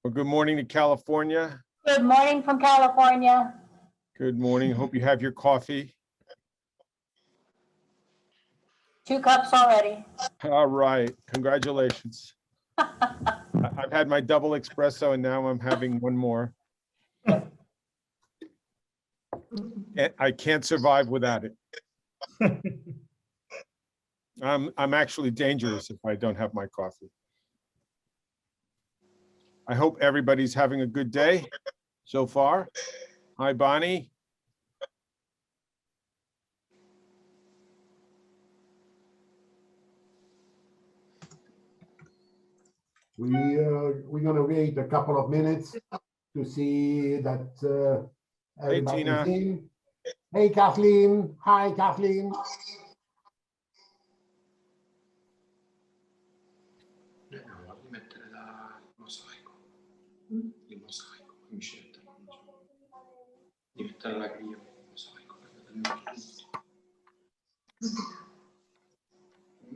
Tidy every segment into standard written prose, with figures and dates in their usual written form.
Well, good morning to California. Good morning from California. Good morning. Hope you have your coffee. 2 cups already. All right. Congratulations. I've had my double espresso and now I'm having one more. And I can't survive without it. I'm actually dangerous if I don't have my coffee. I hope everybody's having a good day so far. Hi, Bonnie. We're gonna wait a couple of minutes to see that everybody's Tina. in. Hey, Kathleen. Hi, Kathleen. Di mettere il mosaico, mi scelta. Di mettere la griglia con il mosaico.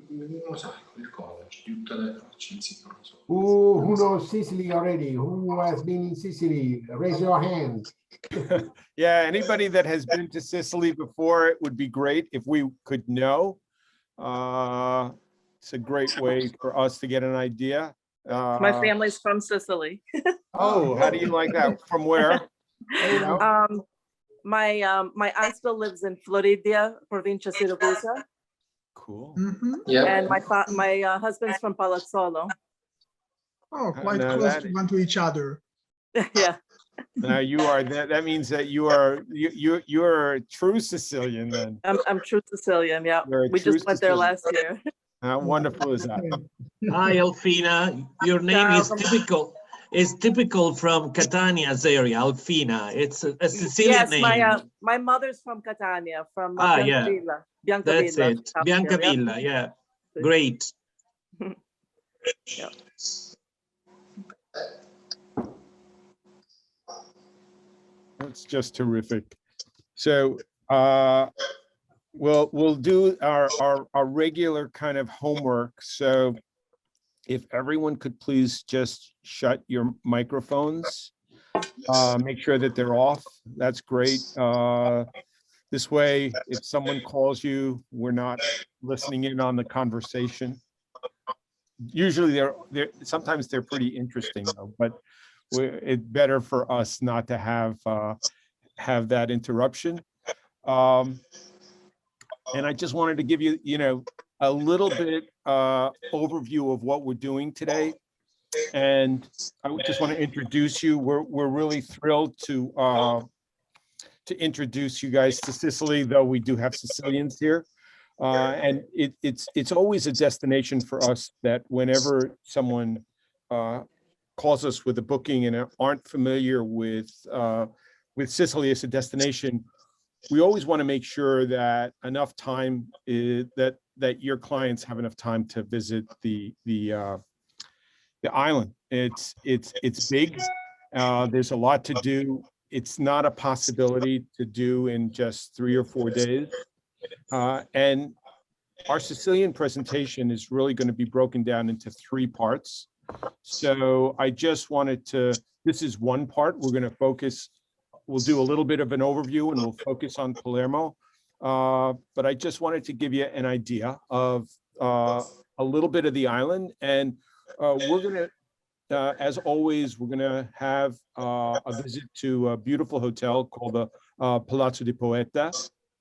Il mosaico, il collage, di tutte le tracce insieme. Who knows Sicily already? Who has been in Sicily? Raise your hand. Yeah, anybody that has been to Sicily before, it would be great if we could know. It's a great way for us to get an idea. My family's from Sicily. Oh, how do you like that? From where? You know? My aunt still lives in Floridia, Provincia Siracusa, Cool. Yeah. and my husband's from Palazzo. Oh, quite No, close that to is- one to each other. Yeah. Now you are that means that you're a true Sicilian then. I'm true Sicilian. Yeah, You're a we true just went there Sicilian. last year. How wonderful is that? Hi, Alfina. Your name is typical. It's typical from Catania's area, Alfina. It's a Sicilian Yes, name. my mother's from Catania, from Yeah. Biancavilla. That's Biancavilla, it. South here, Biancavilla, yeah. Great. Yeah. That's just terrific. So we'll do our regular kind of homework. So if everyone could please just shut your microphones, make sure that they're off. That's great. This way, if someone calls you, we're not listening in on the conversation. Usually sometimes they're pretty interesting though, but it's better for us not to have that interruption. And I just wanted to give you, a little bit overview of what we're doing today. And I would just want to introduce you. We're really thrilled to introduce you guys to Sicily, though we do have Sicilians here. And it's always a destination for us that whenever someone calls us with a booking and aren't familiar with Sicily as a destination, we always want to make sure that enough time that your clients have enough time to visit the island. It's big. There's a lot to do. It's not a possibility to do in just 3 or 4 days. And our Sicilian presentation is really going to be broken down into 3 parts. So I just wanted to, this is one part. We're going to focus, we'll do a little bit of an overview and we'll focus on Palermo. But I just wanted to give you an idea of a little bit of the island. And we're going to, as always, we're going to have a visit to a beautiful hotel called the Palazzo di Poeta.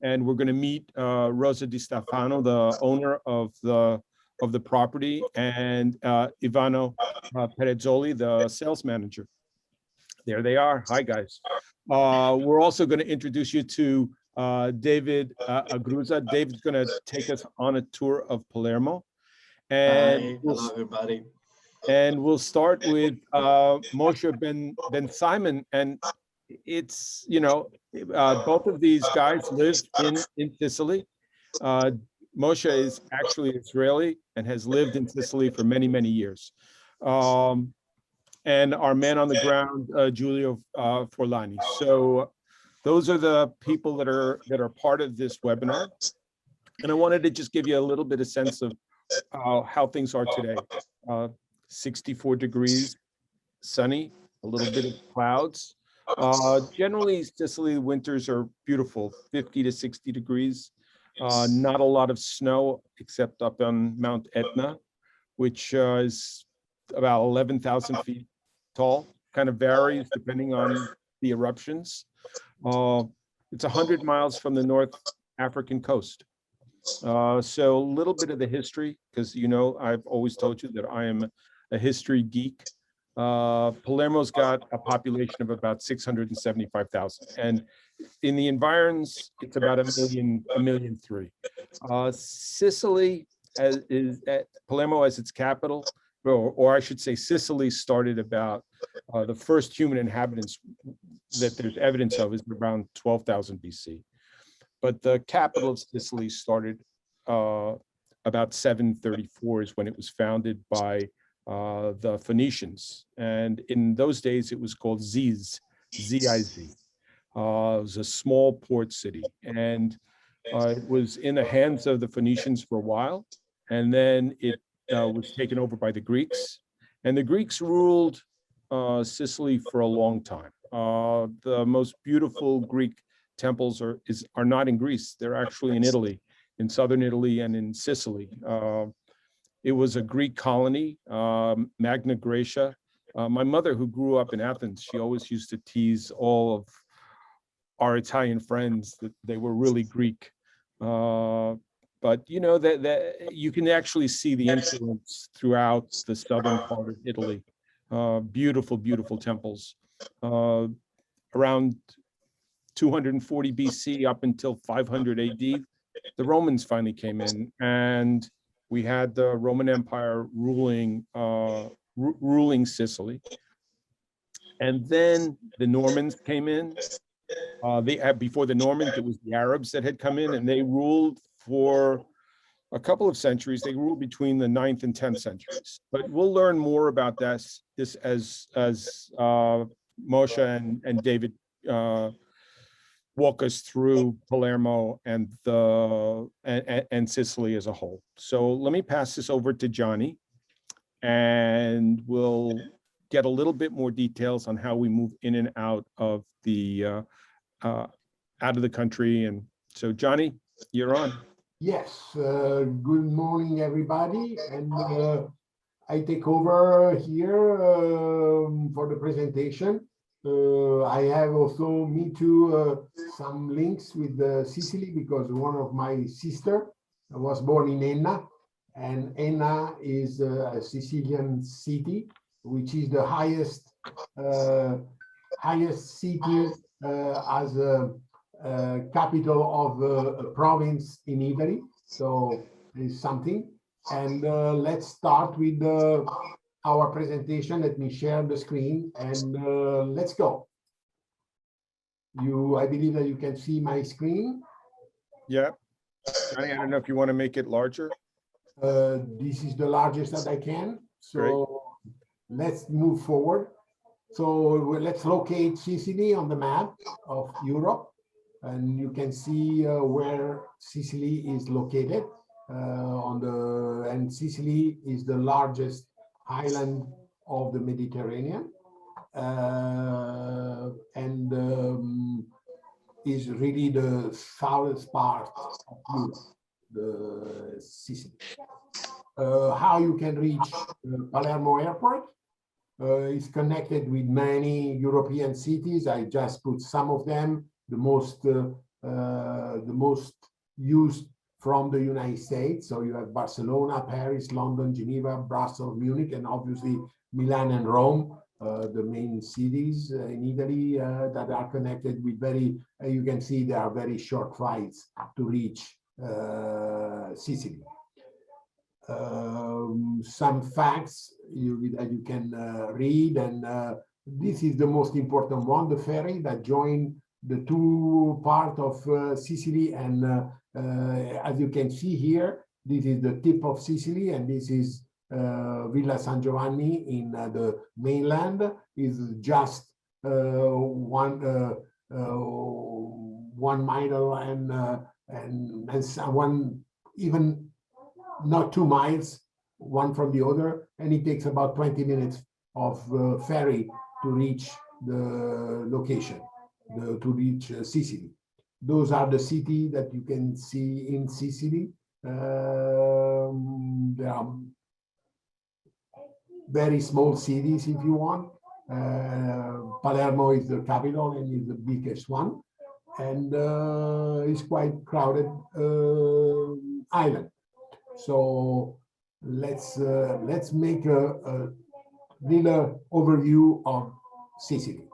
And we're going to meet Rosa Di Stefano, the owner of the property, and Ivano Perezzoli, the sales manager. There they are. Hi, guys. We're also going to introduce you to David Agruza. David's going to take us on a tour of Palermo. And Hi, hello, everybody. And we'll start with Moshe Ben Simon. And it's, both of these guys live in Sicily. Moshe is actually Israeli and has lived in Sicily for many, many years. And our man on the ground, Giulio Forlani. So those are the people that are part of this webinar. And I wanted to just give you a little bit of sense of how things are today. 64 degrees, sunny, a little bit of clouds. Generally, Sicily winters are beautiful, 50 to 60 degrees. Not a lot of snow except up on Mount Etna, which is about 11,000 feet tall. Kind of varies depending on the eruptions. It's 100 miles from the North African coast. So a little bit of the history, because I've always told you that I am a history geek. Palermo's got a population of about 675,000, and in the environs, it's about a million three. Sicily Palermo as its capital, or I should say, Sicily started about the first human inhabitants that there's evidence of is around 12,000 BC. But the capital of Sicily started about 734 is when it was founded by the Phoenicians. And in those days, it was called Ziz, Z-I-Z. It was a small port city. And it was in the hands of the Phoenicians for a while. And then it was taken over by the Greeks. And the Greeks ruled Sicily for a long time. The most beautiful Greek temples are not in Greece. They're actually in Italy, in southern Italy and in Sicily. It was a Greek colony, Magna Graecia. My mother, who grew up in Athens, she always used to tease all of our Italian friends that they were really Greek. But that you can actually see the influence throughout the southern part of Italy. Beautiful, beautiful temples. Around 240 BC up until 500 AD, the Romans finally came in, and we had the Roman Empire ruling Sicily. And then the Normans came in. Before the Normans, it was the Arabs that had come in, and they ruled for a couple of centuries. They ruled between the 9th and 10th centuries. But we'll learn more about this as Moshe and David walk us through Palermo and Sicily as a whole. So let me pass this over to Johnny, and we'll get a little bit more details on how we move in and out of the country. And so, Johnny, you're on. Yes, good morning, everybody. And I take over here for the presentation. I have also some links with Sicily, because one of my sister was born in Enna, and Enna is a Sicilian city, which is the highest city as a capital of a province in Italy. So it's something. And let's start with our presentation. Let me share the screen, and let's go. I believe that you can see my screen. Yeah. Johnny, I don't know if you want to make it larger. This is the largest that I can. So Great. Let's move forward. So let's locate Sicily on the map of Europe. And you can see where Sicily is located. And Sicily is the largest island of the Mediterranean, and is really the southern part of Europe, the Sicily. How you can reach Palermo Airport is connected with many European cities. I just put some of them, the most used from the United States. So you have Barcelona, Paris, London, Geneva, Brussels, Munich, and obviously Milan and Rome, the main cities in Italy that are connected with you can see there are very short flights to reach Sicily. Some facts you can read, and this is the most important one, the ferry that join the two parts of Sicily. And as you can see here, this is the tip of Sicily, and this is Villa San Giovanni in the mainland. Is just 1 mile and one, even not 2 miles, one from the other, and it takes about 20 minutes of ferry to reach the location, to reach Sicily. Those are the cities that you can see in Sicily. There are very small cities if you want. Palermo is the capital and is the biggest one, and it's quite crowded island. So let's make a little overview of Sicily.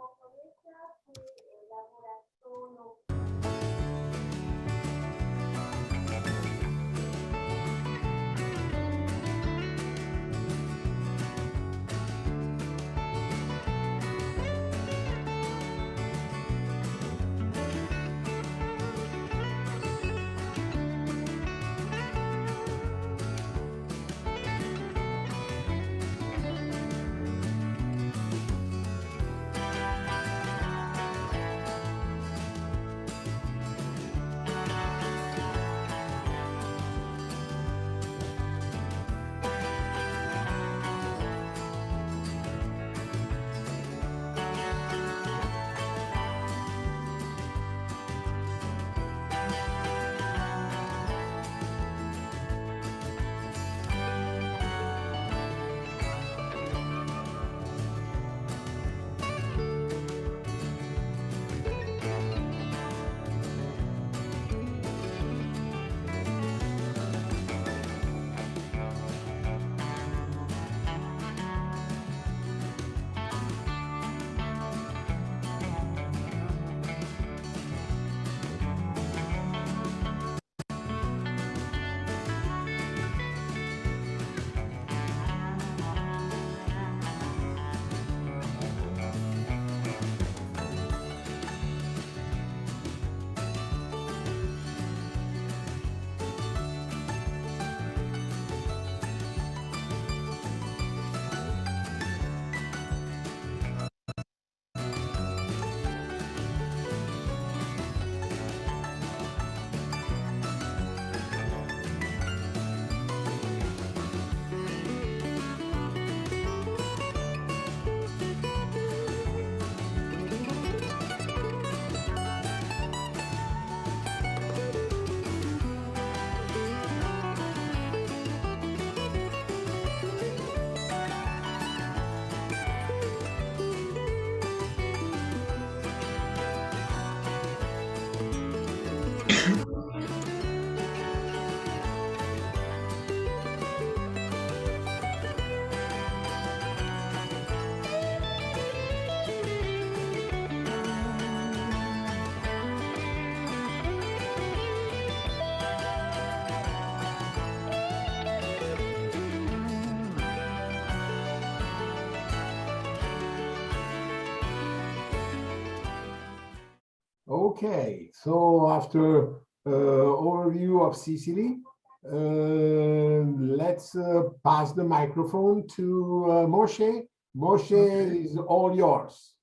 Okay, so after overview of Sicily, let's pass the microphone to Moshe. Moshe is all yours.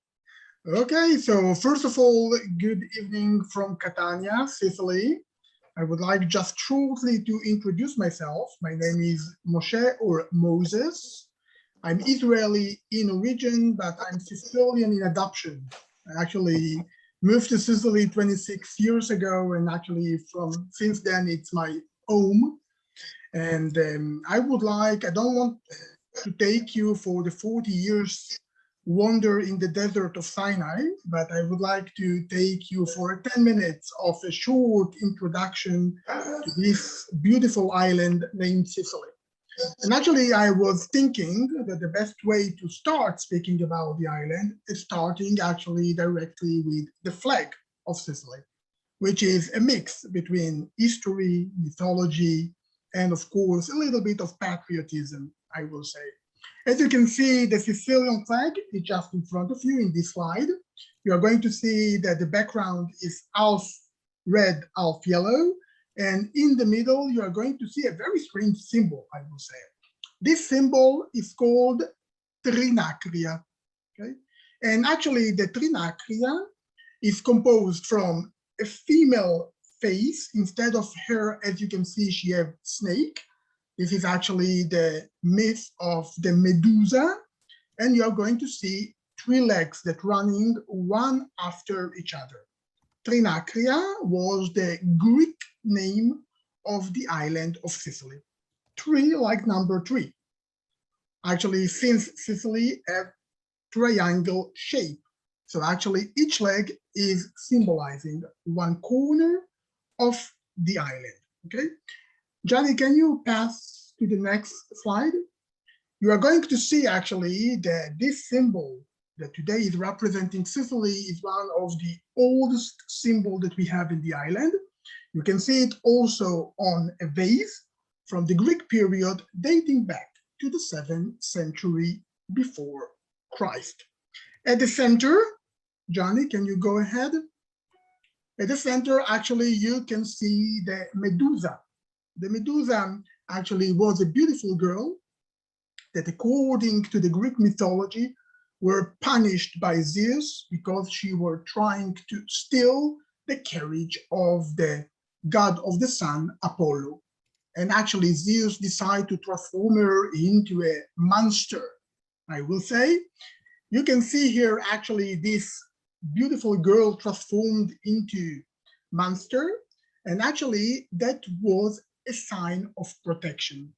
Okay, so first of all, good evening from Catania, Sicily. I would like just shortly to introduce myself. My name is Moshe or Moses. I'm Israeli in origin, but I'm Sicilian in adoption. I actually moved to Sicily 26 years ago, and actually since then it's my home. And I don't want to take you for the 40 years wander in the desert of Sinai, but I would like to take you for 10 minutes of a short introduction to this beautiful island named Sicily. And actually, I was thinking that the best way to start speaking about the island is starting actually directly with the flag of Sicily, which is a mix between history, mythology, and of course, a little bit of patriotism, I will say. As you can see, the Sicilian flag is just in front of you in this slide. You are going to see that the background is half red, half yellow. And in the middle, you are going to see a very strange symbol, I will say. This symbol is called trinacria. Okay? And actually, the trinacria is composed from a female face. Instead of her, as you can see, she has snake. This is actually the myth of the Medusa. and you are going to see three legs that running one after each other. Trinacria was the Greek name of the island of Sicily. Three like number three. Actually, since Sicily have triangle shape, so actually each leg is symbolizing one corner of the island. Okay, Johnny, can you pass to the next slide? You are going to see actually that this symbol that today is representing Sicily is one of the oldest symbol that we have in the island. You can see it also on a vase from the Greek period dating back to the 7th century before Christ. At the center, Johnny, can you go ahead? At the center, actually, you can see the Medusa. The Medusa actually was a beautiful girl that, according to the Greek mythology, were punished by Zeus because she were trying to steal the carriage of the god of the sun, Apollo. And actually, Zeus decided to transform her into a monster, I will say. You can see here, actually, this beautiful girl transformed into monster. And actually, that was a sign of protection.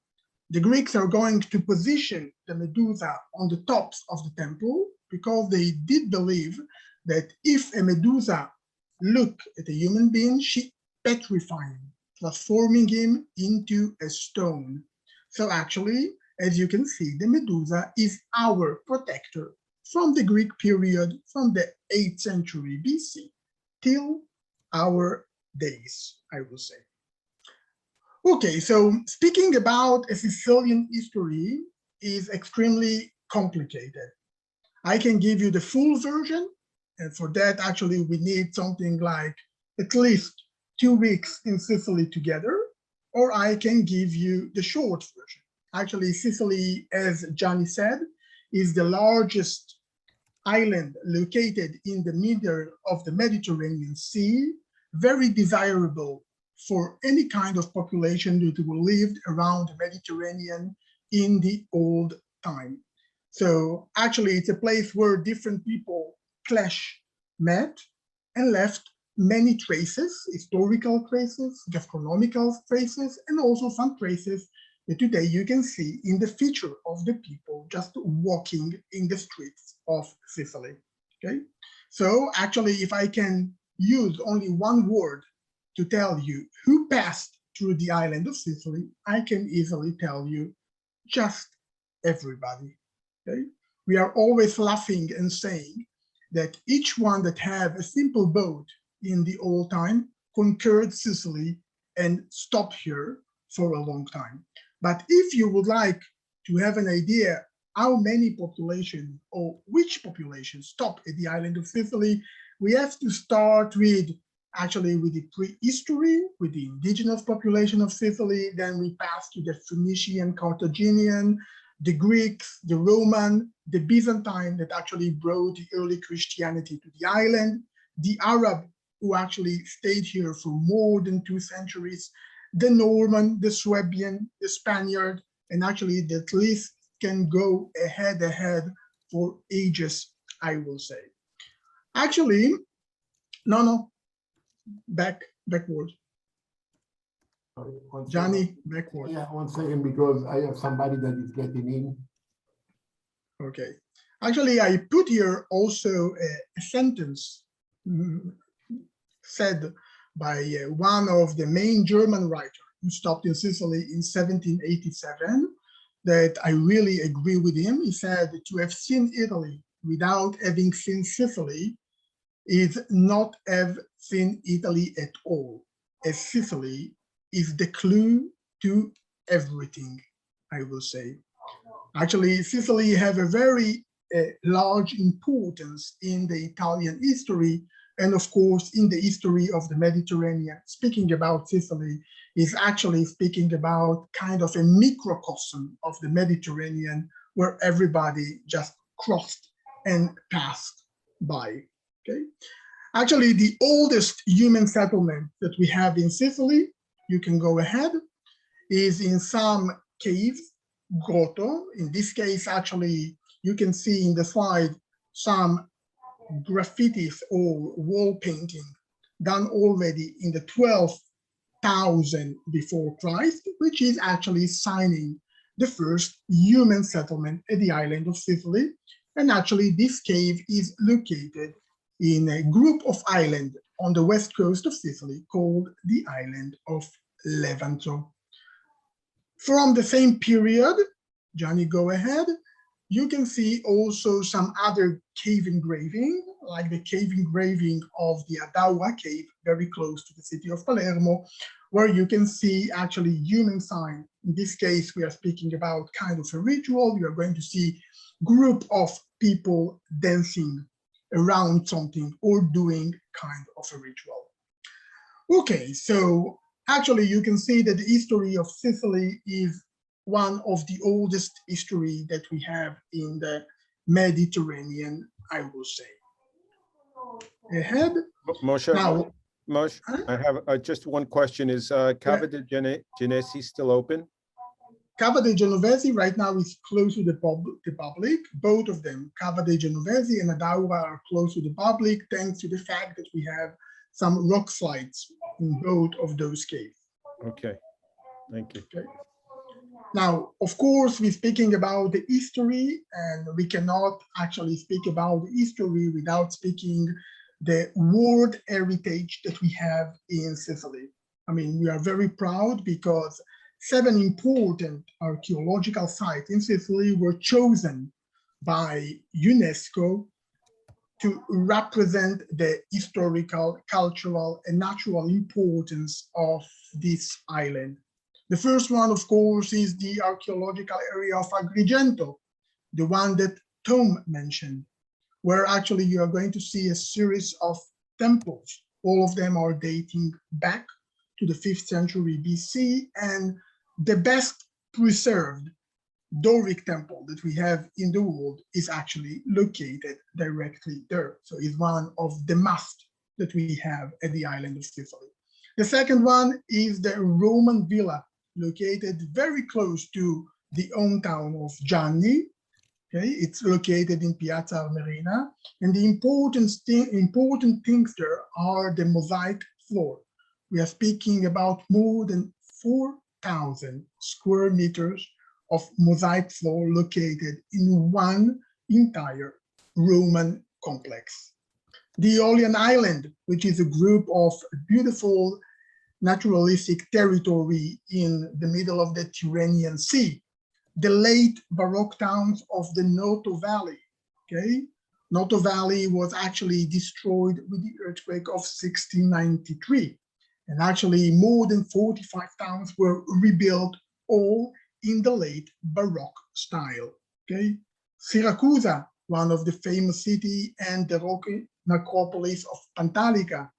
The Greeks are going to position the Medusa on the tops of the temple because they did believe that if a Medusa looked at a human being, she petrified him, transforming him into a stone. So actually, as you can see, the Medusa is our protector from the Greek period, from the 8th century BC till our days, I will say. Okay, so speaking about a Sicilian history is extremely complicated. I can give you the full version, and for that, actually, we need something like at least 2 weeks in Sicily together, or I can give you the short version. Actually, Sicily, as Gianni said, is the largest island located in the middle of the Mediterranean Sea, very desirable for any kind of population that lived around the Mediterranean in the old time. So actually, it's a place where different people met and left many traces, historical traces, gastronomical traces, and also some traces that today you can see in the feature of the people just walking in the streets of Sicily. Okay, so actually, if I can use only one word to tell you who passed through the island of Sicily, I can easily tell you just everybody. Okay? We are always laughing and saying that each one that have a simple boat in the old time conquered Sicily and stopped here for a long time. But if you would like to have an idea how many population or which population stopped at the island of Sicily, we have to start with actually with the prehistory, with the indigenous population of Sicily. Then we pass to the Phoenician, Carthaginian, the Greeks, the Roman, the Byzantine that actually brought the early Christianity to the island, the Arab who actually stayed here for more than 2 centuries, the Norman, the Swabian, the Spaniard, and actually that list can go ahead for ages, I will say. Actually, backward. Sorry, 1 second. Johnny, backward. Yeah, 1 second, because I have somebody that is getting in. Okay. Actually, I put here also a sentence said by one of the main German writers who stopped in Sicily in 1787 that I really agree with him. He said, to have seen Italy without having seen Sicily is not have seen Italy at all, as Sicily is the clue to everything, I will say. Actually, Sicily have a very large importance in the Italian history, and of course, in the history of the Mediterranean. Speaking about Sicily is actually speaking about kind of a microcosm of the Mediterranean where everybody just crossed and passed by. Okay. Actually, the oldest human settlement that we have in Sicily, you can go ahead, is in some caves, grotto. In this case, actually, you can see in the slide some graffitis or wall painting done already in the 12,000 before Christ, which is actually signing the first human settlement at the island of Sicily. And actually this cave is located in a group of islands on the west coast of Sicily called the island of Levanto. From the same period, Johnny, go ahead. You can see also some other cave engraving, like the cave engraving of the Adaura cave, very close to the city of Palermo, where you can see actually human sign. In this case, we are speaking about kind of a ritual. You are going to see group of people dancing around something or doing kind of a ritual. Okay, so actually you can see that the history of Sicily is one of the oldest history that we have in the Mediterranean, I will say. Ahead. Moshe, Now, Moshe, I have just one question. Is Cava di Genesi still open? Cava dei Genovesi right now is close to the public. Both of them, Cava dei Genovesi and Adaura, are close to the public thanks to the fact that we have some rock slides in both of those caves. Okay, thank you. Okay. Now, of course, we're speaking about the history, and we cannot actually speak about the history without speaking the world heritage that we have in Sicily. I mean, we are very proud because 7 important archaeological sites in Sicily were chosen by UNESCO to represent the historical, cultural, and natural importance of this island. The first one, of course, is the archaeological area of Agrigento, the one that Tom mentioned, where actually you are going to see a series of temples. All of them are dating back to the 5th century BC, and the best preserved Doric temple that we have in the world is actually located directly there. So it's one of the must that we have at the island of Sicily. The second one is the Roman villa located very close to the hometown of Gianni. Okay, it's located in Piazza Armerina, and the important things there are the mosaic floor. We are speaking about more than 4,000 square meters of mosaic floor located in one entire Roman complex. The Aeolian Island, which is a group of beautiful naturalistic territory in the middle of the Tyrrhenian Sea. The late Baroque towns of the Noto Valley, okay? Noto Valley was actually destroyed with the earthquake of 1693. And actually more than 45 towns were rebuilt, all in the late Baroque style, okay? Syracuse, one of the famous city, and the rocky necropolis of Pantalica.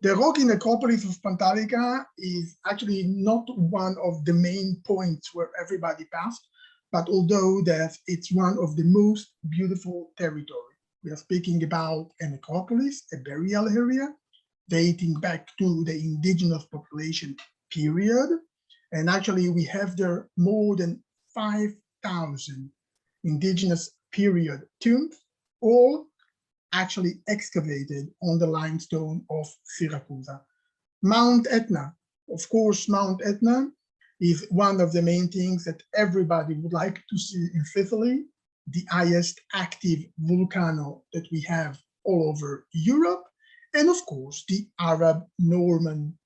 The rocky necropolis of Pantalica is actually not one of the main points where everybody passed, but although that it's one of the most beautiful territory. We are speaking about a necropolis, a burial area, dating back to the indigenous population period. And actually we have there more than 5,000 indigenous period tombs, all actually excavated on the limestone of Syracuse. Mount Etna, of course, Mount Etna is one of the main things that everybody would like to see in Sicily, the highest active volcano that we have all over Europe, and of course, the Arab Norman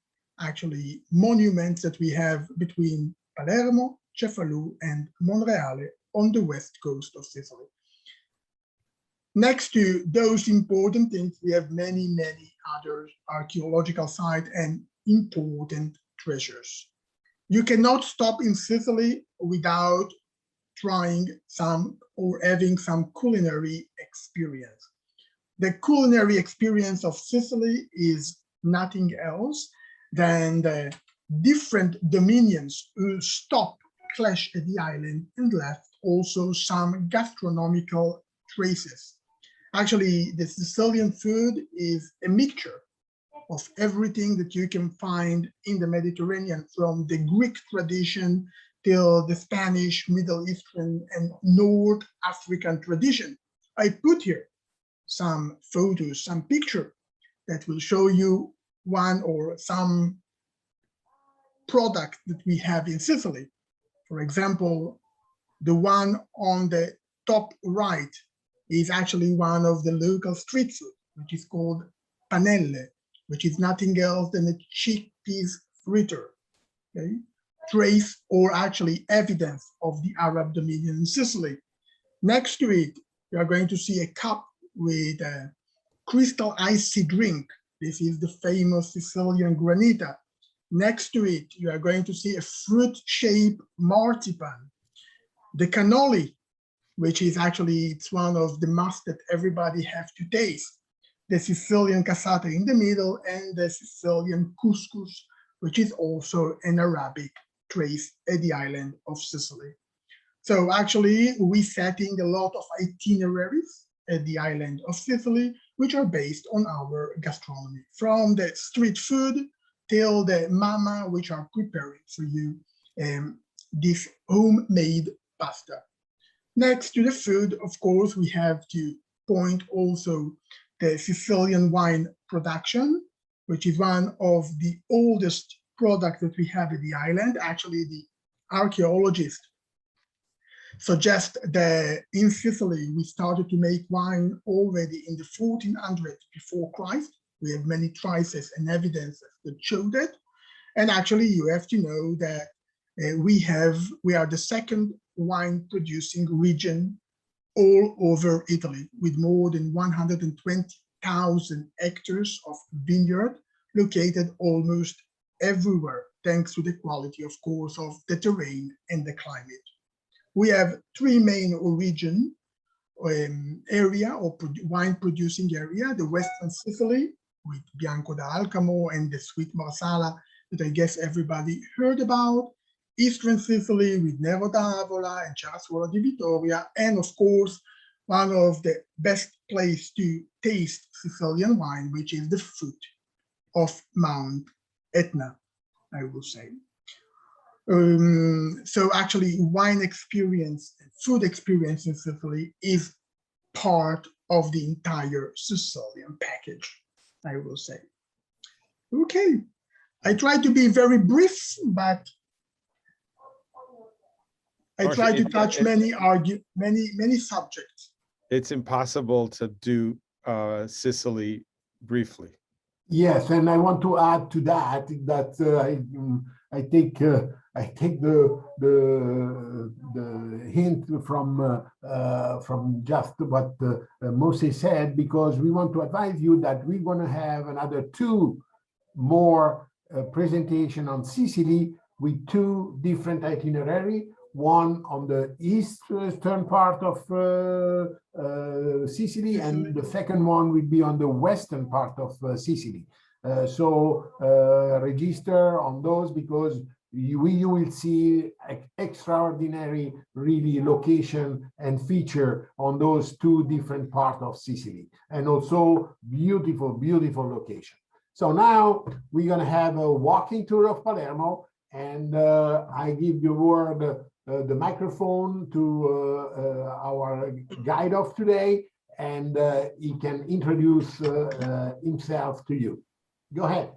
actually monuments that we have between Palermo, Cefalù, and Monreale on the west coast of Sicily. Next to those important things, we have many, many other archaeological sites and important treasures. You cannot stop in Sicily without trying some or having some culinary experience. The culinary experience of Sicily is nothing else than the different dominions who stopped, clashed at the island, and left also some gastronomical traces. Actually, the Sicilian food is a mixture of everything that you can find in the Mediterranean, from the Greek tradition till the Spanish, Middle Eastern, and North African tradition. I put here some photos, some picture that will show you one or some product that we have in Sicily. For example, the one on the top right is actually one of the local street food, which is called panelle, which is nothing else than a chickpeas fritter, okay? Trace or actually evidence of the Arab dominion in Sicily. Next to it, you are going to see a cup with a crystal icy drink. This is the famous Sicilian granita. Next to it, you are going to see a fruit-shaped marzipan. The cannoli, which is actually, it's one of the must that everybody have to taste. The Sicilian cassata in the middle, and the Sicilian couscous, which is also an Arabic trace at the island of Sicily. So actually, we setting a lot of itineraries at the island of Sicily, which are based on our gastronomy, from the street food till the mama, which are preparing for you this homemade pasta. Next to the food, of course, we have to point also the Sicilian wine production, which is one of the oldest products that we have at the island. Actually, the archaeologists suggest that in Sicily, we started to make wine already in the 1400s before Christ. We have many traces and evidences that show that. And actually, you have to know that we are the second wine producing region all over Italy, with more than 120,000 hectares of vineyard located almost everywhere, thanks to the quality, of course, of the terrain and the climate. We have three main origin area or wine producing area: the Western Sicily with Bianco d'Alcamo and the sweet Marsala that I guess everybody heard about, Eastern Sicily with Nero d'Avola and Cerasuolo di Vittoria, and of course, one of the best place to taste Sicilian wine, which is the foot of Mount Etna, I will say. So actually, wine experience, food experience in Sicily is part of the entire Sicilian package, I will say. Okay, I try to be very brief, but I try to touch many subjects. It's impossible to do Sicily briefly. Yes, and I want to add to that I take the hint from just what Moses said, because we want to advise you that we're going to have another two more presentation on Sicily with two different itinerary. One on the eastern part of Sicily, and the second one will be on the western part of Sicily. So register on those, because you will see extraordinary really location and feature on those two different parts of Sicily, and also beautiful, beautiful location. So now we're going to have a walking tour of Palermo, and I give the word the microphone to our guide of today, and he can introduce himself to you. Go ahead.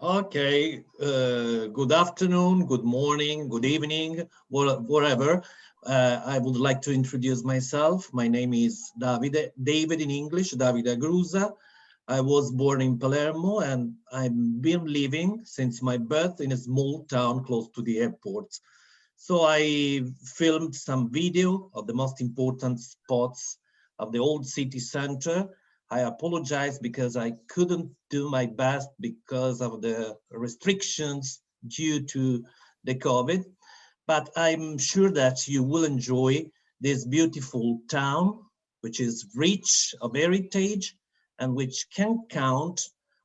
Okay, good afternoon, good morning, good evening, whatever. I would like to introduce myself. My name is David in English, Davide Agrusa. I was born in Palermo, and I've been living since my birth in a small town close to the airport. So I filmed some video of the most important spots of the old city center. I apologize because I couldn't do my best because of the restrictions due to the COVID, but I'm sure that you will enjoy this beautiful town, which is rich of heritage and which can count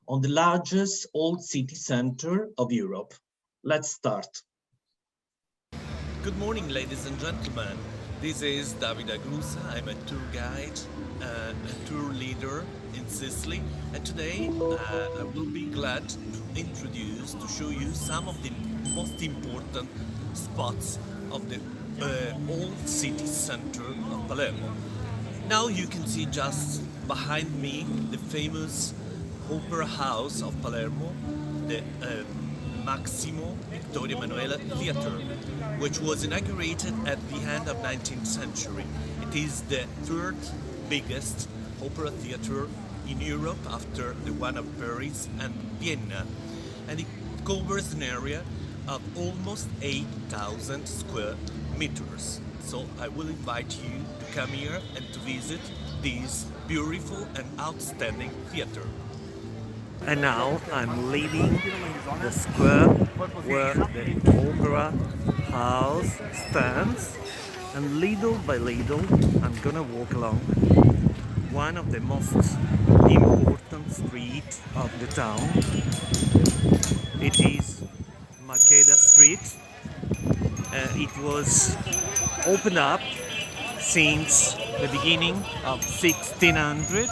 on the largest old city center of Europe. Let's start. Good morning, ladies and gentlemen. This is Davide Agrusa. I'm a tour guide and a tour leader in Sicily. And today I will be glad to introduce, to show you some of the most important spots of the old city center of Palermo. Now you can see just behind me the famous opera house of Palermo, the Maximo Vittorio Emanuele Theatre, which was inaugurated at the end of 19th century. It is the third biggest opera theatre in Europe after the one of Paris and Vienna, and it covers an area of almost 8,000 square meters. So I will invite you to come here and to visit this beautiful and outstanding theater. And now I'm leaving the square where the opera house stands, and little by little I'm gonna walk along one of the most important streets of the town. It is Makeda Street. It was opened up since the beginning of 1600,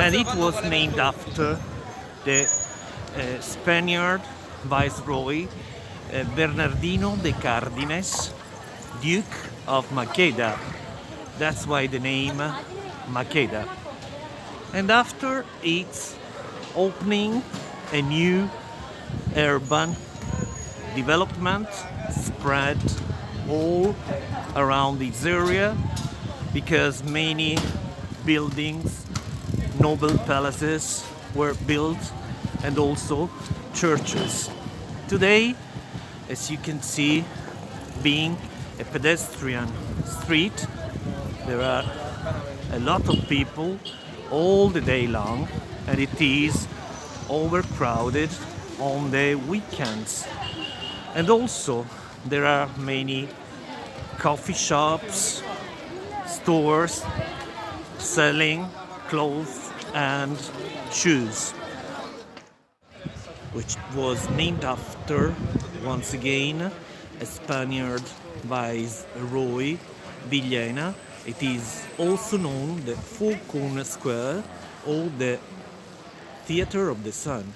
and it was named after the Spaniard viceroy Bernardino de Cardines, Duke of Makeda. That's why the name Makeda. And after its opening, a new urban development spread all around this area, because many buildings, noble palaces were built, and also churches. Today, as you can see, being a pedestrian street, there are a lot of people all the day long, and it is overcrowded on the weekends. And also there are many coffee shops, stores selling clothes and shoes, which was named after, once again, a Spaniard viceroy, Villena. It is also known the Falcon Square, or the Theater of the Sun,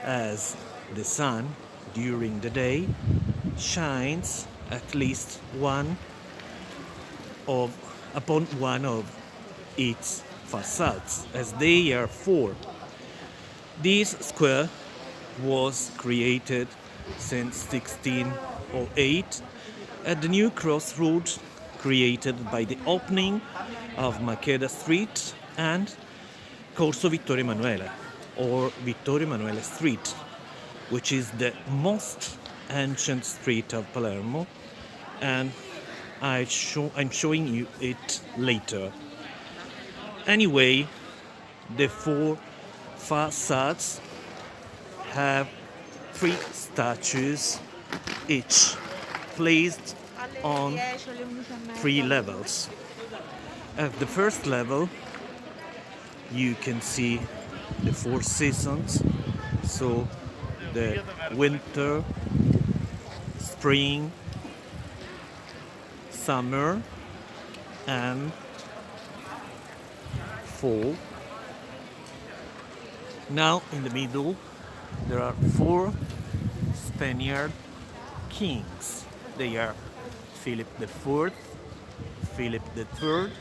as the sun during the day shines at least upon one of its facades, as they are four. This square was created since 1608 at the new crossroads created by the opening of Makeda Street and Corso Vittorio Emanuele, or Vittorio Emanuele Street, which is the most ancient street of Palermo, and I'm showing you it later. Anyway, the four facades have three statues each, placed on three levels. At the first level, you can see the four seasons, so the winter, spring, summer, and fall. Now in the middle there are four Spaniard kings. They are Philip IV, Philip III,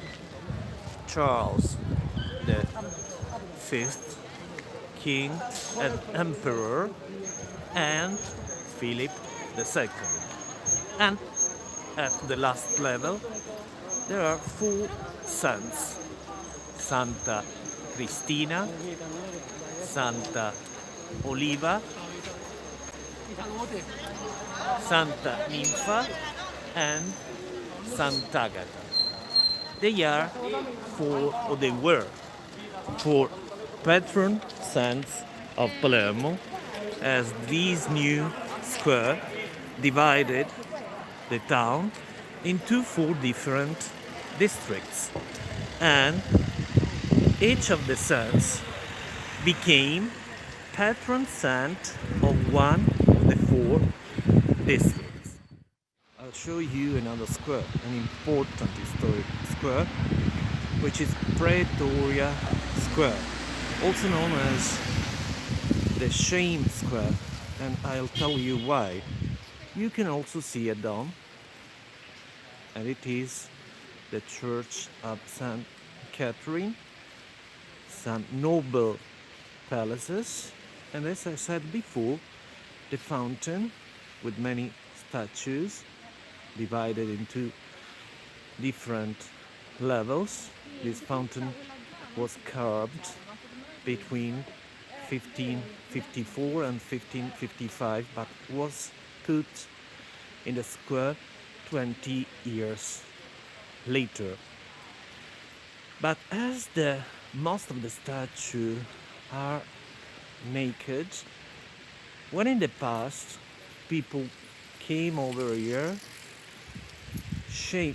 Charles the Fifth, King and Emperor, and Philip II. And at the last level there are four saints: Santa Cristina, Santa Oliva, Santa Ninfa, and Sant'Agata. They are four, or they were four patron saints of Palermo, as this new square divided the town into four different districts, and each of the saints became patron saint of one of the four districts. I'll show you another square, an important historic square, which is Pretoria Square, also known as the Shame Square, and I'll tell you why. You can also see a dome, and it is the Church of St. Catherine, some noble palaces, and as I said before, the fountain with many statues divided into different levels. This fountain was carved between 1554 and 1555, but was put in the square 20 years later. But as the most of the statues are naked, when in the past people came over here,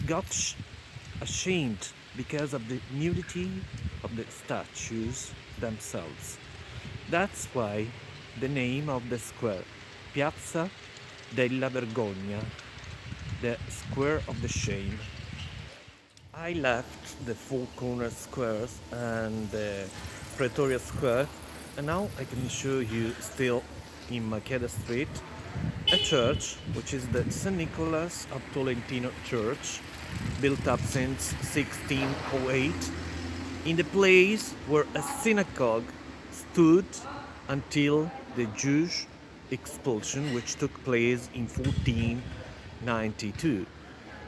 got ashamed because of the nudity of the statues themselves. That's why the name of the square, Piazza della Vergogna, the Square of the Shame. I left the four corner squares and the Pretoria Square, and now I can show you, still in Makeda Street, a church which is the St. Nicholas of Tolentino Church, built up since 1608, in the place where a synagogue stood until the Jewish expulsion, which took place in 1492.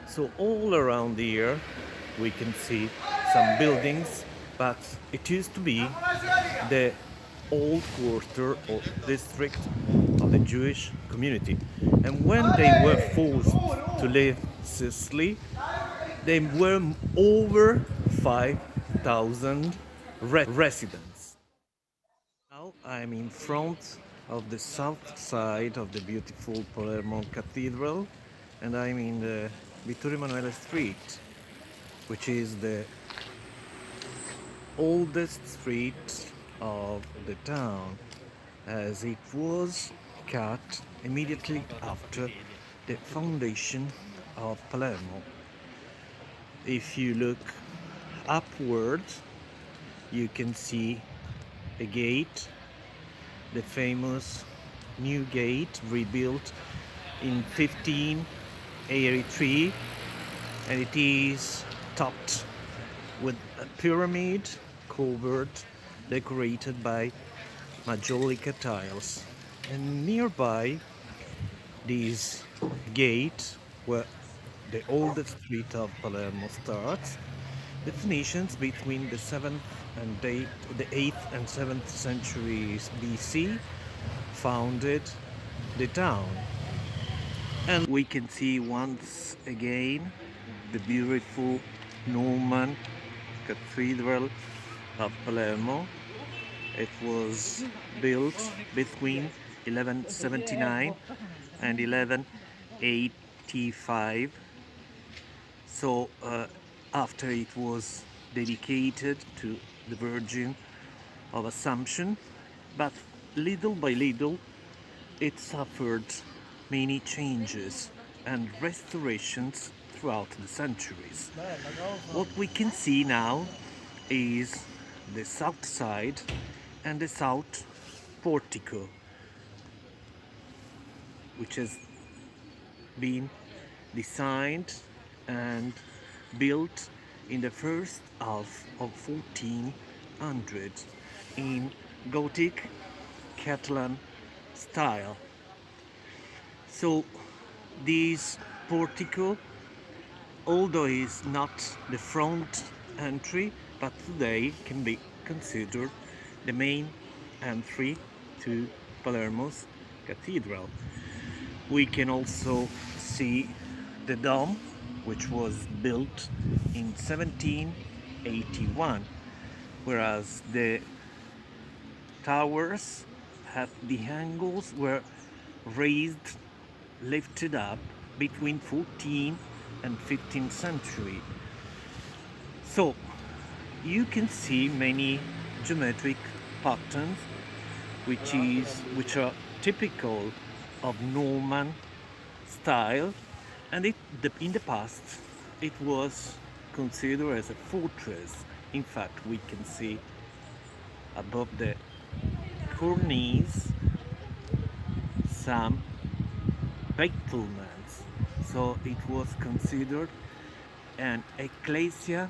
So all around here we can see some buildings, but it used to be the old quarter or district of the Jewish community. And when they were forced to leave Sicily, there were over 5,000 residents. Now I'm in front of the south side of the beautiful Palermo Cathedral, and I'm in the Vittorio Emanuele Street, which is the oldest street of the town, as it was cut immediately after the foundation of Palermo. If you look upward, you can see a gate, the famous new gate rebuilt in 1583, and it is topped with a pyramid covered, decorated by majolica tiles. And nearby this gate, where the oldest street of Palermo starts, the Phoenicians between the 7th and 8th and 7th centuries BC founded the town. And we can see once again the beautiful Norman Cathedral of Palermo. It was built between 1179 and 1185. So after it was dedicated to the Virgin of Assumption, but little by little it suffered many changes and restorations throughout the centuries. What we can see now is the south side and the south portico, which has been designed and built in the first half of 1400 in Gothic Catalan style. So this portico, although is not the front entry, but today can be considered the main entry to Palermo's cathedral. We can also see the dome, which was built in 1781, whereas the towers at the angles were raised, lifted up between 14th and 15th century. So you can see many geometric patterns which are typical of Norman style, And in the past, it was considered as a fortress. In fact, we can see above the cornice some battlements. So it was considered an ecclesia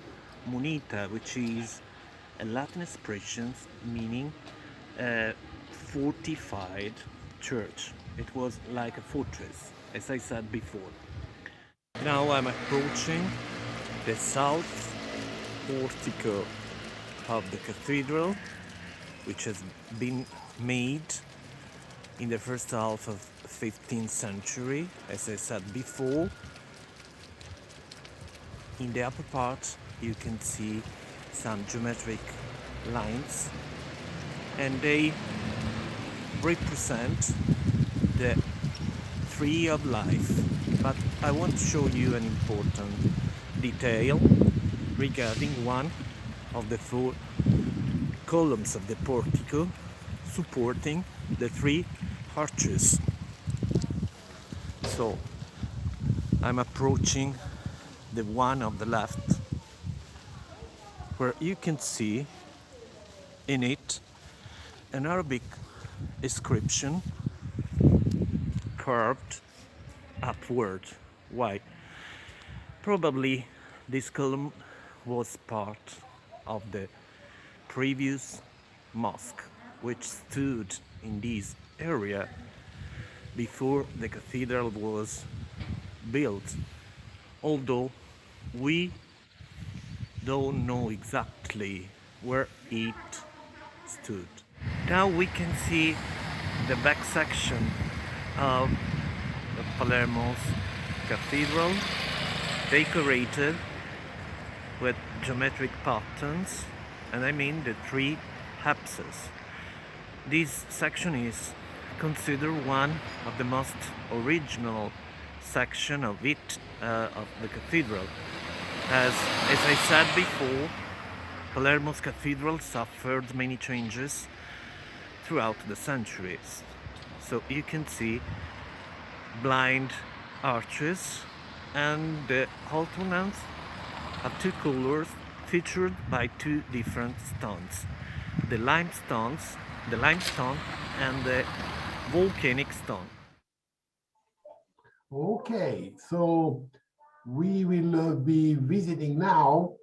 munita, which is a Latin expression meaning a fortified church. It was like a fortress, as I said before. Now I'm approaching the south portico of the cathedral, which has been made in the first half of 15th century, as I said before. In the upper part you can see some geometric lines, and they represent the tree of life. But I want to show you an important detail regarding one of the four columns of the portico supporting the three arches. So I'm approaching the one of the left, where you can see in it an Arabic inscription carved upward. Why? Probably this column was part of the previous mosque, which stood in this area before the cathedral was built, although we don't know exactly where it stood. Now we can see the back section of Palermo's cathedral, decorated with geometric patterns, and I mean the three apses. This section is considered one of the most original section of it, of the cathedral. As I said before, Palermo's cathedral suffered many changes throughout the centuries. So you can see blind arches, and the alternance of two colors featured by two different stones, the limestone and the volcanic stone. Okay, so we will be visiting now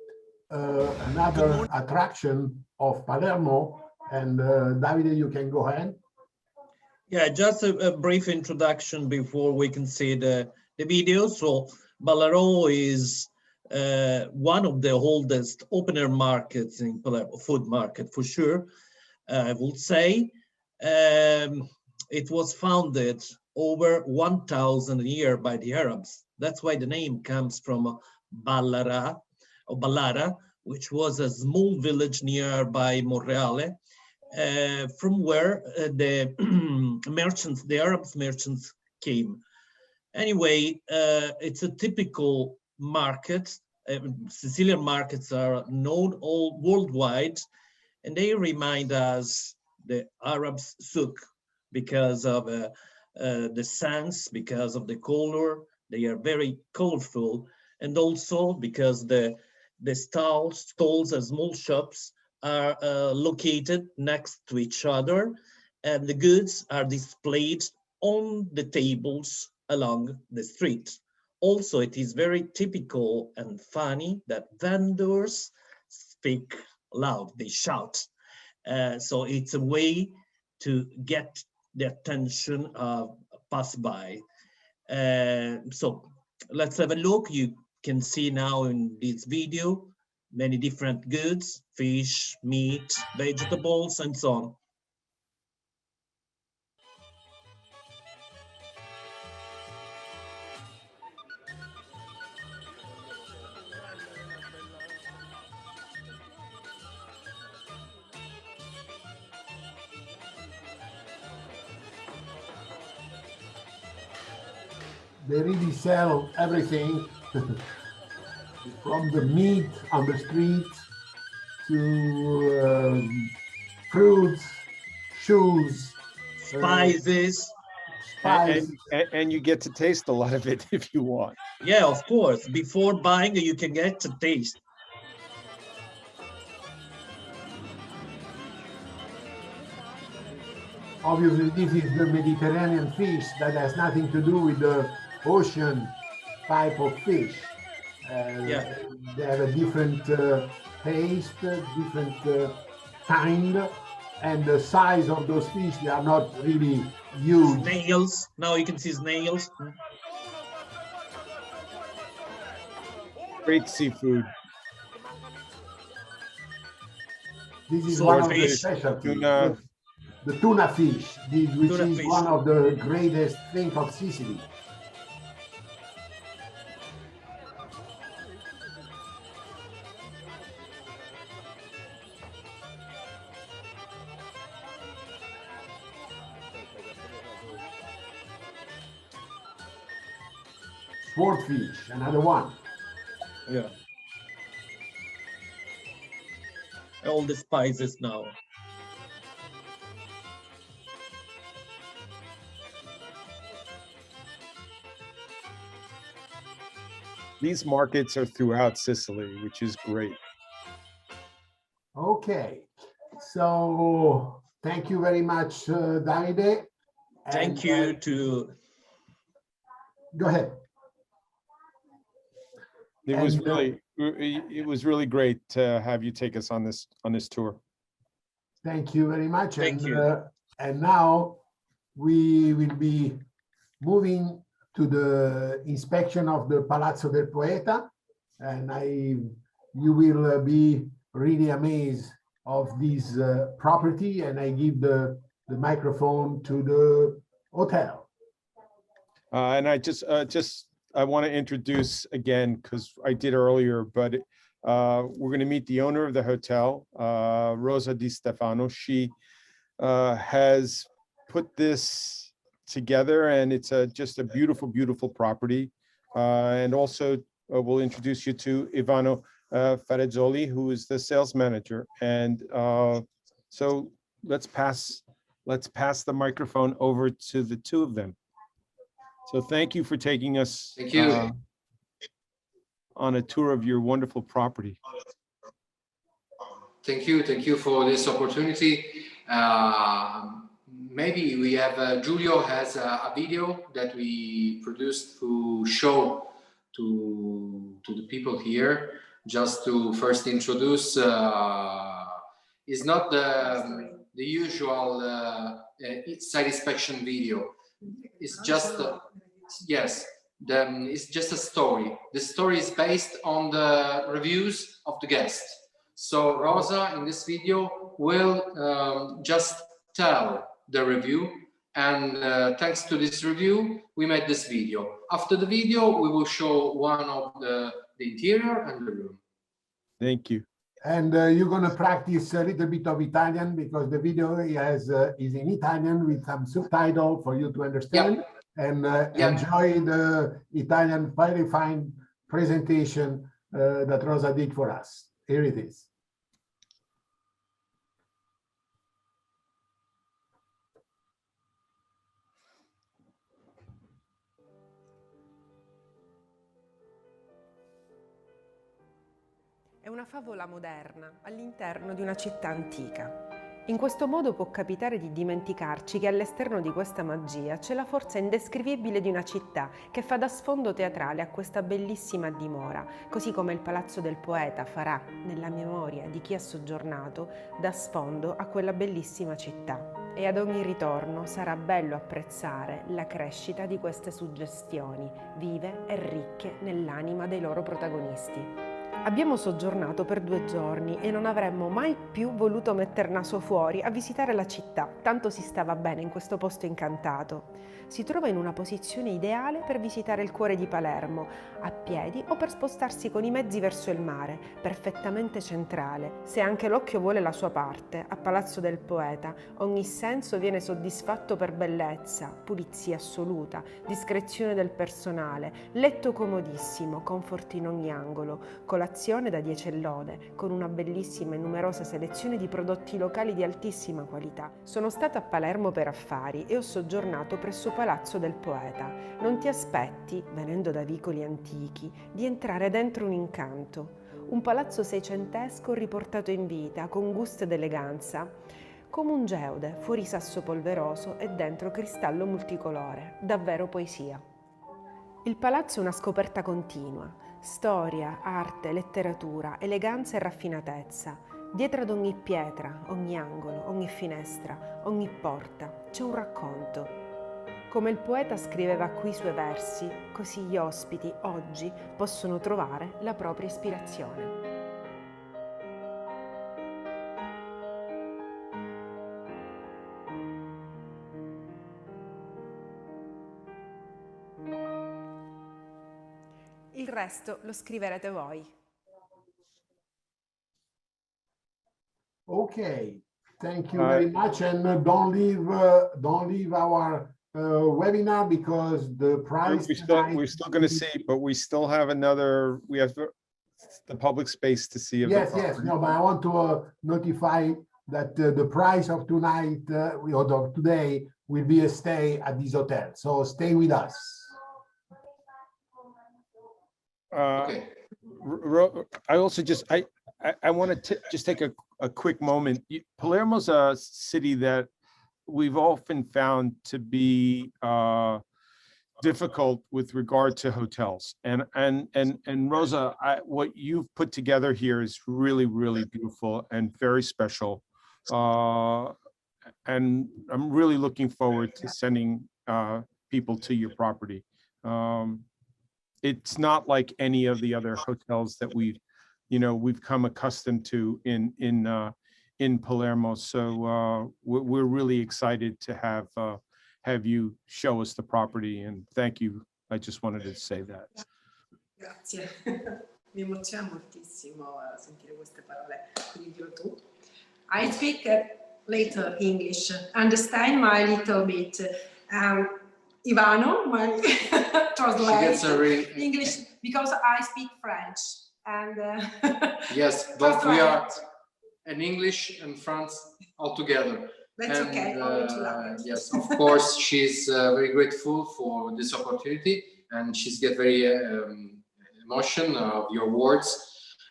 another attraction of Palermo, and Davide, you can go ahead. Yeah, just a brief introduction before we can see the video. So Palermo is one of the oldest open-air markets in Palermo, food market for sure, I would say. It was founded over 1,000 years by the Arabs. That's why the name comes from Ballara, or Ballara, which was a small village nearby Monreale, from where the merchants, the Arab merchants came. Anyway, it's a typical market. Sicilian markets are known all worldwide, and they remind us the Arabs souk because of the sense, because of the color. They are very colorful, and also because the stalls and small shops are located next to each other, and the goods are displayed on the tables along the street. Also, it is very typical and funny that vendors speak loud, they shout. So it's a way to get the attention of passerby. So let's have a look. You can see now in this video many different goods, fish, meat, vegetables, and so on. They really sell everything from the meat on the street to fruits, shoes, Spices. spice. And you get to taste a lot of it if you want. Yeah, of course. Before buying, you can get to taste. Obviously, this is the Mediterranean fish that has nothing to do with the ocean type of fish. Yeah. They have a different taste, different kind, and the size of those fish, they are not really huge. Snails. Now you can see snails. Great seafood. This is one of the Swordfish, specialties. tuna. The tuna fish, which Tuna is fish. one of the greatest things of Sicily. Swordfish, another one. Yeah. All the spices now. These markets are throughout Sicily, which is great. Okay, so thank you very much, Davide. Thank And, you to go ahead. It was And, really great to have you take us on this tour. Thank you very much. Thank and, you. And now we will be moving to the inspection of the Palazzo del Poeta, and you will be really amazed of this property, and I give the microphone to the hotel. And I want to introduce again, because I did earlier, but we're going to meet the owner of the hotel, Rosa Di Stefano. She has put this together, and it's just a beautiful, beautiful property. And also, we'll introduce you to Ivano Farezzoli, who is the sales manager. And so let's pass the microphone over to the two of them. So thank you for taking us Thank you. On a tour of your wonderful property. Thank you for this opportunity. Maybe we have Giulio has a video that we produced to show to the people here. Just to first introduce, is not the usual site inspection video. It's just yes. It's just a story. The story is based on the reviews of the guests. So Rosa in this video will just tell the review, and thanks to this review we made this video. After the video we will show one of the interior and the room. Thank you. And you're going to practice a little bit of Italian, because the video is in Italian with some subtitle for you to understand. Yep. And enjoy the Italian very fine presentation that Rosa did for us. Here it is. È una favola moderna all'interno di una città antica. In questo modo può capitare di dimenticarci che all'esterno di questa magia c'è la forza indescrivibile di una città che fa da sfondo teatrale a questa bellissima dimora, così come il Palazzo del Poeta farà, nella memoria di chi ha soggiornato, da sfondo a quella bellissima città. E ad ogni ritorno sarà bello apprezzare la crescita di queste suggestioni, vive e ricche nell'anima dei loro protagonisti. Abbiamo soggiornato per 2 giorni e non avremmo mai più voluto metter naso fuori a visitare la città, tanto si stava bene in questo posto incantato. Si trova in una posizione ideale per visitare il cuore di Palermo, a piedi o per spostarsi con i mezzi verso il mare, perfettamente centrale. Se anche l'occhio vuole la sua parte, a Palazzo del Poeta ogni senso viene soddisfatto per bellezza, pulizia assoluta, discrezione del personale, letto comodissimo, comfort in ogni angolo, colazione colazione da 10 lode, con una bellissima e numerosa selezione di prodotti locali di altissima qualità. Sono stata a Palermo per affari e ho soggiornato presso Palazzo del Poeta. Non ti aspetti, venendo da vicoli antichi, di entrare dentro un incanto. Un palazzo seicentesco riportato in vita, con gusto ed eleganza, come un geode, fuori sasso polveroso e dentro cristallo multicolore, davvero poesia. Il palazzo è una scoperta continua, storia, arte, letteratura, eleganza e raffinatezza. Dietro ad ogni pietra, ogni angolo, ogni finestra, ogni porta c'è un racconto. Come il poeta scriveva qui i suoi versi, così gli ospiti oggi possono trovare la propria ispirazione. Il resto lo scriverete voi. Okay, thank you very much, and don't leave our webinar because the prize We're still going to see, but we still have another, we have the public space to see. Yes, no, but I want to notify that the price of tonight or of today will be a stay at this hotel. So stay with us. Okay. I also I want to just take a quick moment. Palermo's a city that we've often found to be difficult with regard to hotels. And Rosa, what you've put together here is really, really beautiful and very special. And I'm really looking forward to sending people to your property. It's not like any of the other hotels that we've come accustomed to in Palermo. So we're really excited to have you show us the property, and thank you. I just wanted to say that. Grazie, mi emoziona moltissimo sentire queste parole, quindi dirò tu. I speak later English, understand my little bit. Ivano, my translate English, because I speak French. And yes, but we are in English and France all together. That's and, okay. Yes, of course, she's very grateful for this opportunity, and she's get very emotion of your words.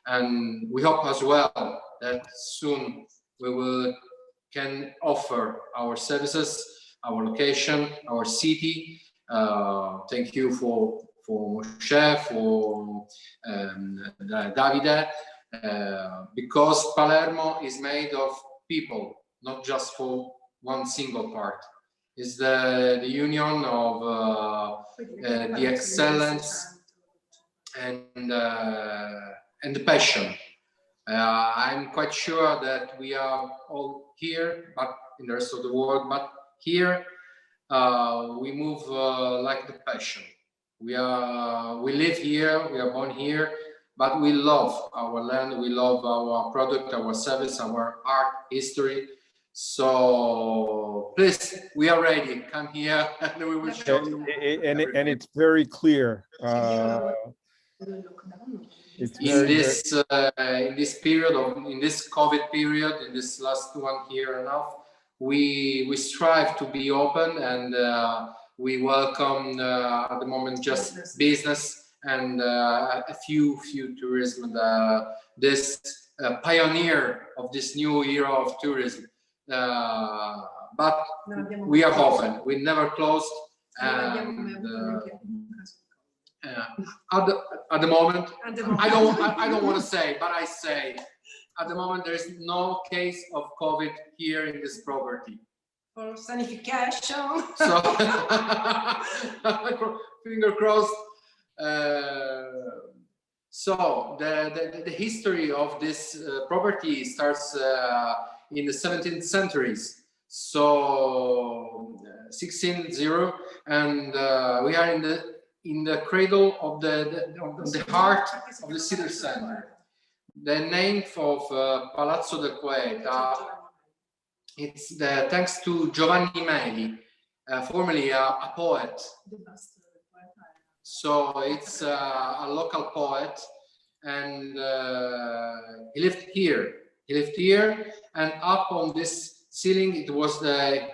And we hope as well that soon we can offer our services, our location, our city. Thank you for Moshe, for Davide, because Palermo is made of people, not just for one single part. It's the union of the excellence and the passion. I'm quite sure that we are all here, but in the rest of the world, but here we move like the passion. We live here, we are born here, but we love our land, we love our product, our service, our art, history. So please, we are ready. Come here and we will show you. And it's very clear. In this period in this COVID period, in this last 1 year and a half, we strive to be open, and we welcome at the moment just business and a few tourism. This pioneer of this new era of tourism. But we are open. We never closed. And, at the moment, I don't want to say, but I say, at the moment there is no case of COVID here in this property. For sanification. So finger crossed. So the history of this property starts in the 17th centuries. So 1600, and we are in the cradle of the heart of the city center. The name of Palazzo del Poeta, it's thanks to Giovanni Meli, formerly a poet. So it's a local poet, and he lived here. He lived here, and up on this ceiling, it was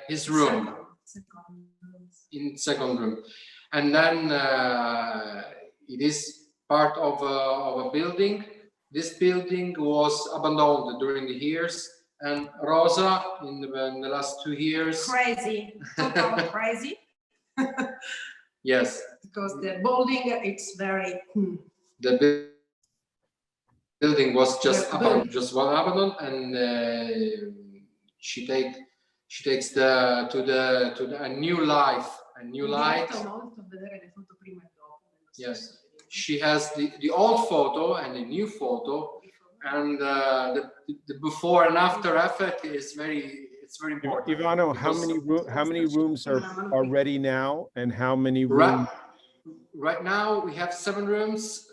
his room, in second room. And then it is part of a building. This building was abandoned during the years, and Rosa, in the last 2 years, Crazy, total crazy. yes, Because the building, it's very. the building was just The abandoned, just one abandoned, and she takes a new life, Yes, she has the old photo and the new photo, and the before and after effect is very important. Ivano, how many rooms are ready now, and how many rooms? Right now we have 7 rooms.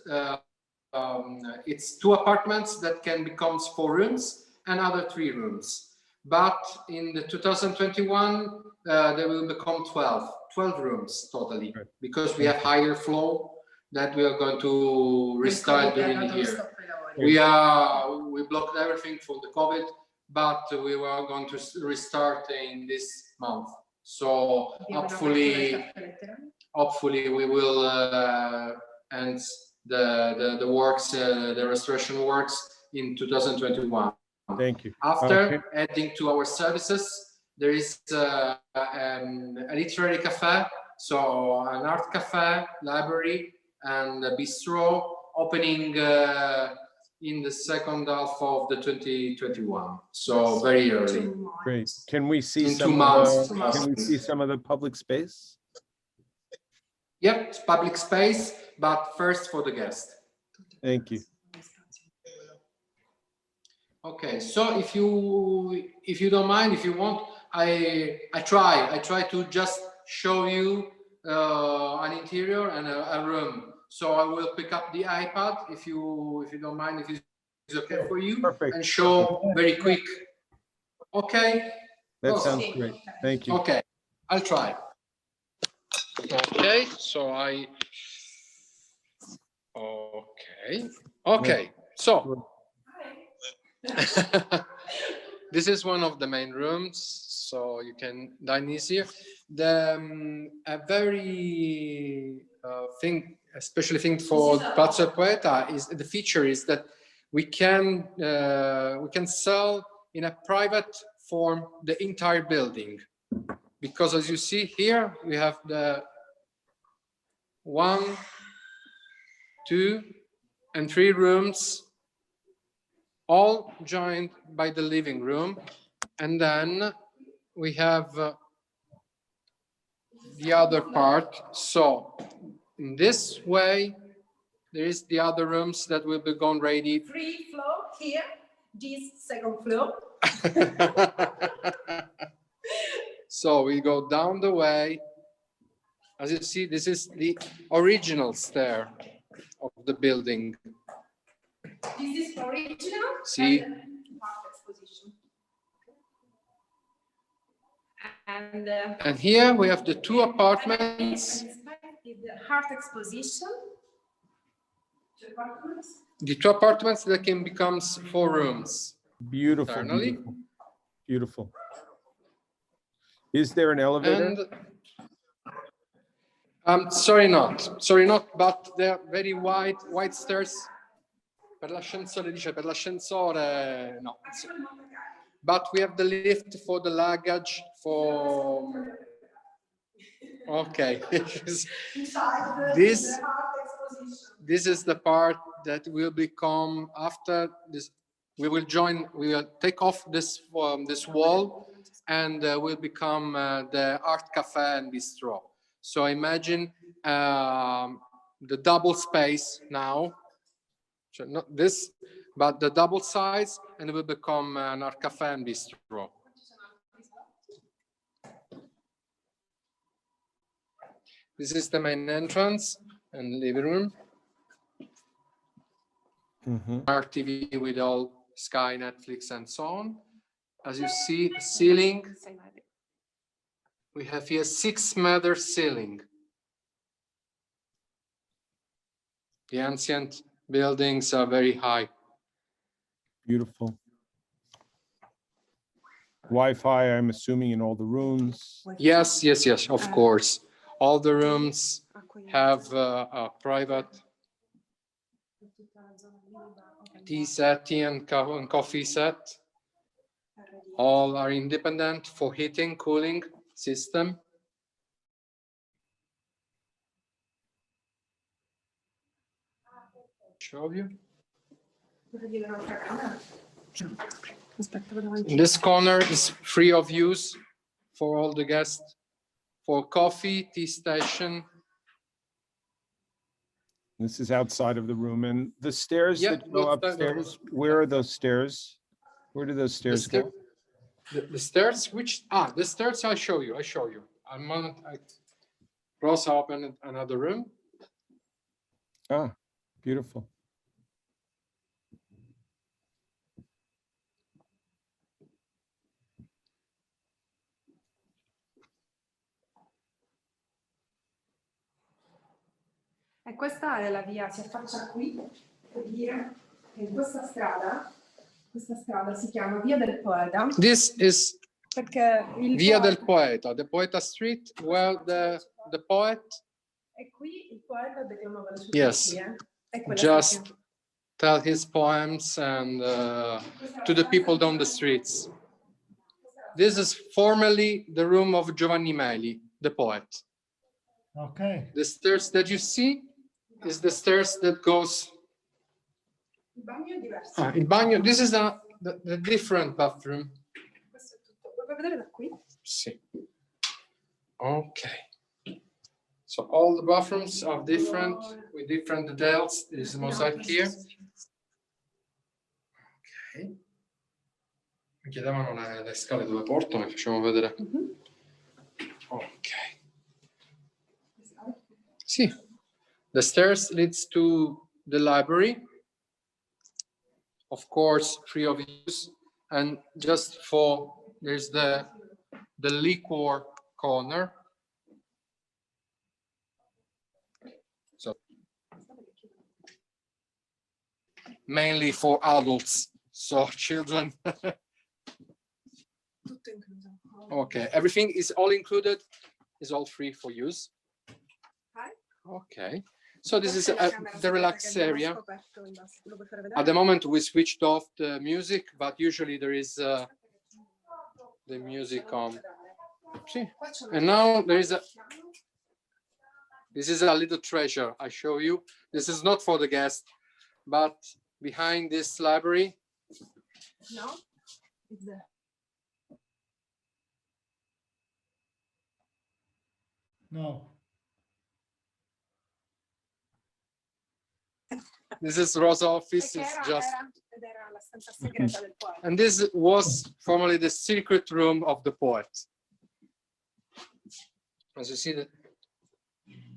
It's 2 apartments that can become 4 rooms and other 3 rooms. But in the 2021, they will become 12 rooms totally, because we have higher flow that we are going to restart during the year. We blocked everything for the COVID, but we were going to restart in this month. So hopefully we will end the works, the restoration works in 2021. Thank you. After adding to our services, there is a literary cafe, so an art cafe, library, and a bistro opening in the second half of the 2021. So very early. Great. Can we see In 2 some months. can we see some of the public space? Yep, it's public space, but first for the guest. Thank you. Okay, so if you don't mind, if you want, I try to just show you an interior and a room. So I will pick up the iPad if you don't mind, if it's okay for you. Perfect. And show very quick. Okay. That sounds great. Thank you. Okay, I'll try. Okay, so okay, so this is one of the main rooms, so you can dine easier. A very especially thing for Palazzo Poeta is the feature is that we can sell in a private form the entire building, because as you see here we have the 1, 2, and 3 rooms, all joined by the living room, and then we have the other part. So in this way, there is the other rooms that will be gone ready. 3 floor here, this second floor. So we go down the way. As you see, this is the original stair of the building. This is original. See? And here we have the 2 apartments. The art exposition. The 2 apartments that can become 4 rooms. Beautiful, Internally. beautiful, beautiful. Is there an elevator? And sorry not, but they're very wide stairs. Per l'ascensore, no. But we have the lift for the luggage, for... Okay. This is the part that will become after this. We will take off this wall, and will become the art cafe and bistro. So imagine the double space now. So not this, but the double size, and it will become an art cafe and bistro. This is the main entrance and living room. Art TV with all Sky, Netflix, and so on. As you see, the ceiling, we have here 6-meter ceiling. The ancient buildings are very high. Beautiful. Wi-Fi, I'm assuming, in all the rooms. Yes, yes, yes, of course. All the rooms have a private tea set, tea and coffee set. All are independent for heating, cooling system. Show you. This corner is free of use for all the guests, for coffee, tea station. This is outside of the room, and the stairs Yeah, that go outside the upstairs, where are those stairs? Where do those stairs go? The stairs, the stairs I show you. Rosa opened another room. Ah, beautiful. E questa è la via, si affaccia qui, per dire che questa strada si chiama Via del Poeta. This is Perché il Via poeta, del Poeta, the Poeta Street, where the poet e qui il poeta declamava le sue Yes, poesie. E quella just si tell his poems and to the people down the streets. This is formerly the room of Giovanni Meli, the poet. Okay. The stairs that you see is the stairs that goes. Il bagno è diverso. Il bagno. This is the different bathroom. Questo è tutto. Vuoi vedere da qui? Sì. Okay. So all the bathrooms are different with different details. There is a mosaic here. Ok. Mi chiedevano le scale dove portano, facciamo vedere. Ok. Sì. The stairs leads to the library. Of course, free of use. And just there's the liquor corner. So mainly for adults, so children. Okay, everything is all included, is all free for use. Okay, so this is the relaxed area. At the moment we switched off the music, but usually there is the music on. See? And now there is this is a little treasure I show you. This is not for the guest, but behind this library. No? It's there. No. This is Rosa's office. It's just. Ed era la stanza segreta del poeta. And this was formerly the secret room of the poet. As you see,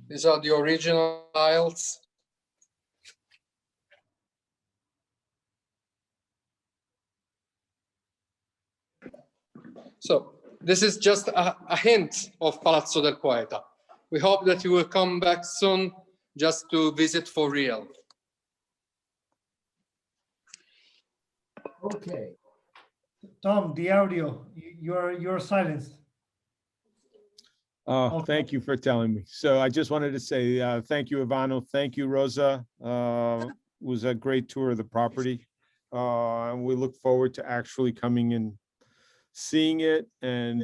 these are the original tiles. So this is just a hint of Palazzo del Poeta. We hope that you will come back soon just to visit for real. Okay. Tom, the audio, you're silenced. Thank you for telling me. So I just wanted to say thank you, Ivano. Thank you, Rosa. It was a great tour of the property. And we look forward to actually coming and seeing it, and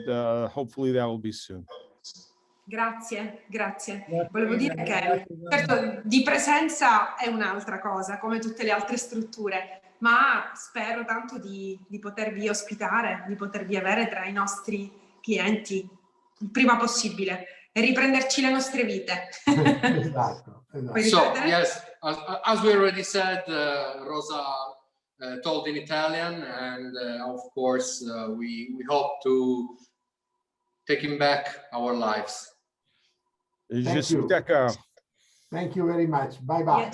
hopefully that will be soon. Grazie, grazie. Volevo dire che certo di presenza è un'altra cosa, come tutte le altre strutture, ma spero tanto di potervi ospitare, di potervi avere tra i nostri clienti il prima possibile e riprenderci le nostre vite. Esatto. So, yes, as we already said, Rosa told in Italian, and of course, we hope to taking back our lives. Thank you. Thank you very much. Bye bye.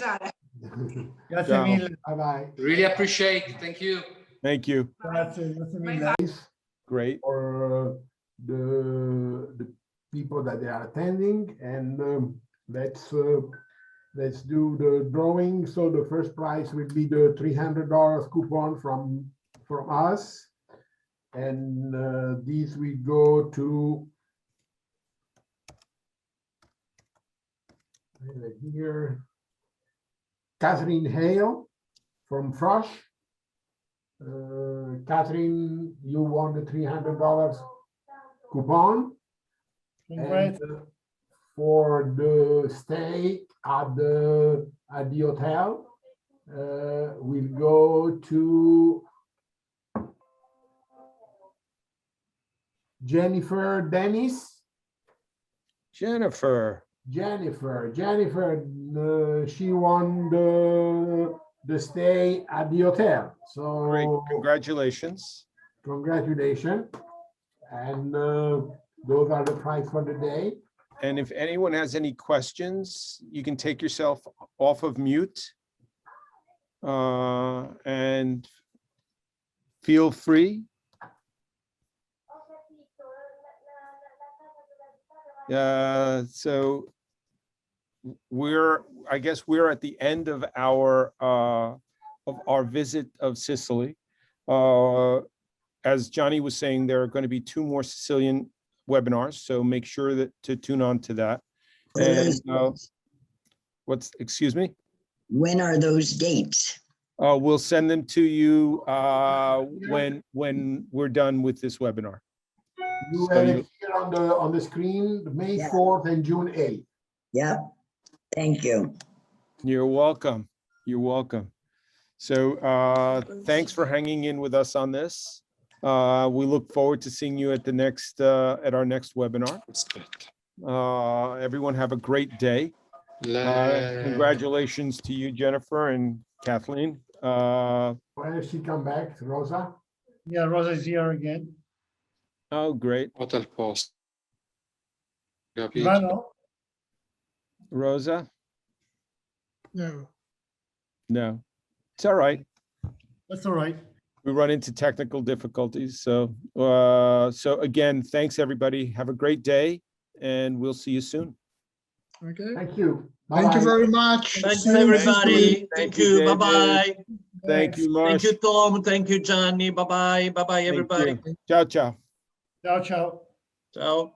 Grazie mille. Bye bye. Really appreciate. Thank you. Thank you. Grazie mille. Great. For the people that they are attending, and let's let's do the drawing. So the first prize will be the $300 coupon from us. And these we go to here, Catherine Hale from Frosh. Catherine, you won the $300 coupon. Congrats. And for the stay at the hotel, we'll go to Jennifer Dennis. Jennifer. She won the stay at the hotel. So Great, congratulations. congratulations. And those are the prize for the day. And if anyone has any questions, you can take yourself off of mute. And feel free. So I guess we're at the end of our visit of Sicily. As Johnny was saying, there are going to be 2 more Sicilian webinars, so make sure to tune on to that. And excuse me? When are those dates? We'll send them to you when we're done with this webinar. You So have it here on the screen, May 4th and June 8th. Yep. Thank you. You're welcome. You're welcome. So thanks for hanging in with us on this. We look forward to seeing you at the next at our next webinar. Everyone have a great day. Congratulations to you, Jennifer and Kathleen. When does she come back, Rosa? Yeah, Rosa is here again. Oh, great. Hotel post. Ivano? Rosa? No. No, it's all right. That's all right. We run into technical difficulties. So, so again, thanks everybody. Have a great day and we'll see you soon. Okay. Thank you. Thank you very much. Thanks, See you in everybody. Sicily. Thank you. David. Bye-bye. Thank you, Thank Mosh. you, Tom. Thank you, Gianni. Bye-bye. Bye-bye, Thank everybody. you. Ciao, ciao. Ciao, ciao. Ciao.